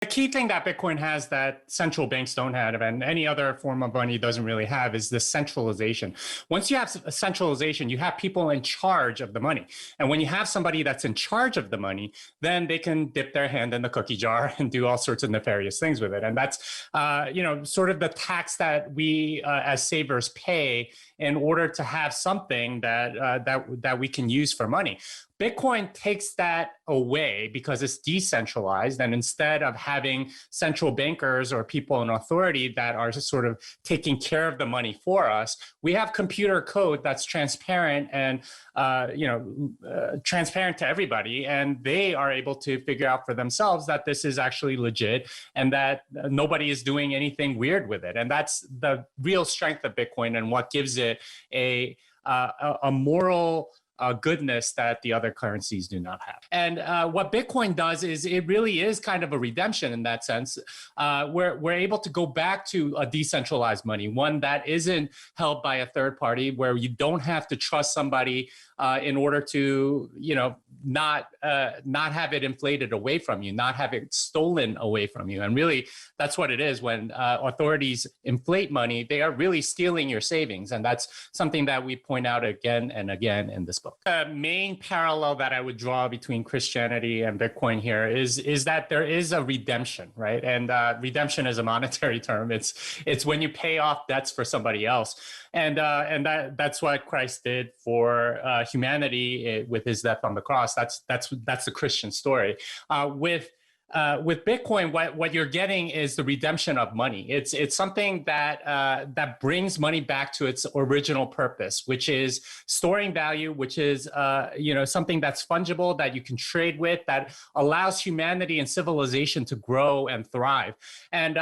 The key thing that Bitcoin has that central banks don't have and any other form of money doesn't really have is the centralization. Once you have a centralization, you have people in charge of the money. And when you have somebody that's in charge of the money, then they can dip their hand in the cookie jar and do all sorts of nefarious things with it. And that's, sort of the tax that we as savers pay in order to have something that we can use for money. Bitcoin takes that away because it's decentralized. And instead of having central bankers or people in authority that are just sort of taking care of the money for us, we have computer code that's transparent and transparent to everybody. And they are able to figure out for themselves that this is actually legit and that nobody is doing anything weird with it. And that's the real strength of Bitcoin and what gives it a moral goodness that the other currencies do not have. And what Bitcoin does is it really is kind of a redemption in that sense. We're able to go back to a decentralized money, one that isn't held by a third party, where you don't have to trust somebody in order to, not have it inflated away from you, not have it stolen away from you. And really, that's what it is. When authorities inflate money, they are really stealing your savings. And that's something that we point out again and again in this book. The main parallel that I would draw between Christianity and Bitcoin here is that there is a redemption, right? And redemption is a monetary term. It's when you pay off debts for somebody else. And that's what Christ did for humanity with his death on the cross. That's the Christian story. With Bitcoin, what you're getting is the redemption of money. It's something that brings money back to its original purpose, which is storing value, which is something that's fungible, that you can trade with, that allows humanity and civilization to grow and thrive. And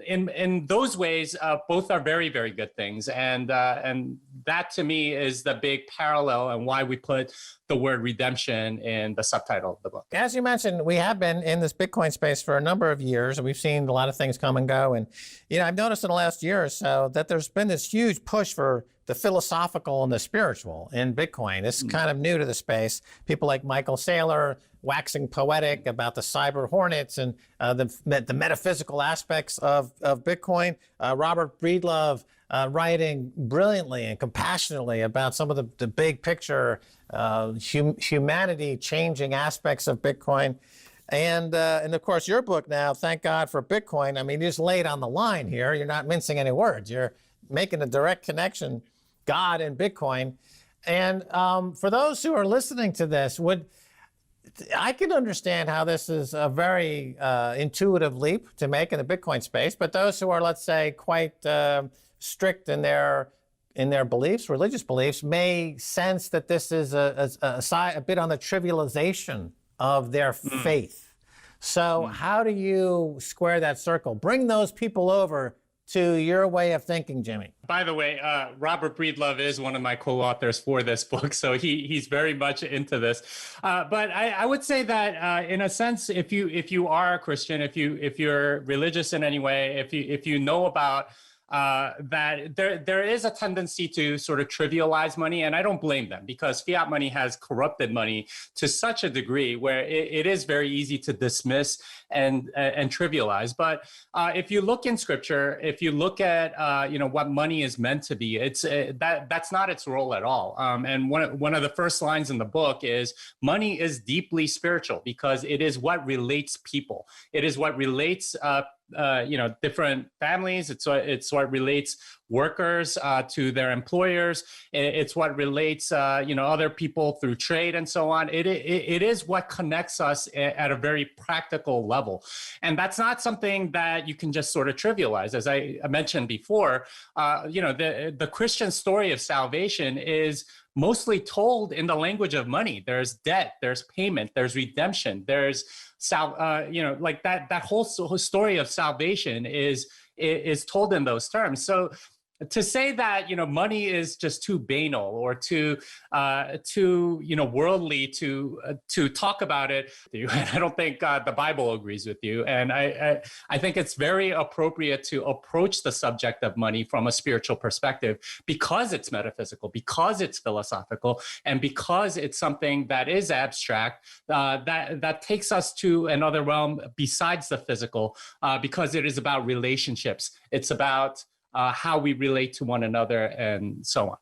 in those ways, both are very, very good things. And that to me is the big parallel and why we put the word redemption in the subtitle of the book. As you mentioned, we have been in this Bitcoin space for a number of years, and we've seen a lot of things come and go. And, I've noticed in the last year or so that there's been this huge push for the philosophical and the spiritual in Bitcoin. It's kind of new to the space. People like Michael Saylor waxing poetic about the cyber hornets and the metaphysical aspects of Bitcoin. Robert Breedlove writing brilliantly and compassionately about some of the big picture humanity changing aspects of Bitcoin. And of course, your book now, Thank God for Bitcoin. I mean, you just lay it on the line here. You're not mincing any words. You're making a direct connection, God and Bitcoin. And for those who are listening to this, I can understand how this is a very intuitive leap to make in the Bitcoin space. But those who are, let's say, quite strict in their beliefs, religious beliefs, may sense that this is a bit on the trivialization of their faith. So how do you square that circle? Bring those people over to your way of thinking, Jimmy. By the way, Robert Breedlove is one of my co-authors for this book, so he's very much into this. But I would say that in a sense, if you are a Christian, if you're religious in any way, if you know about that there is a tendency to sort of trivialize money, and I don't blame them, because fiat money has corrupted money to such a degree where it is very easy to dismiss and trivialize. But if you look in Scripture, if you look at what money is meant to be, it's that's not its role at all. And one of the first lines in the book is money is deeply spiritual because it is what relates people. It is what relates different families. It's what relates workers to their employers. It's what relates other people through trade and so on. It is what connects us at a very practical level, and that's not something that you can just sort of trivialize. As I mentioned before, the Christian story of salvation is mostly told in the language of money. There's debt, there's payment, there's redemption, there's that whole story of salvation is told in those terms. So to say that money is just too banal or too worldly to talk about it. And I don't think the Bible agrees with you. And I think it's very appropriate to approach the subject of money from a spiritual perspective, because it's metaphysical, because it's philosophical, and because it's something that is abstract, that takes us to another realm besides the physical, because it is about relationships. It's about how we relate to one another and so on.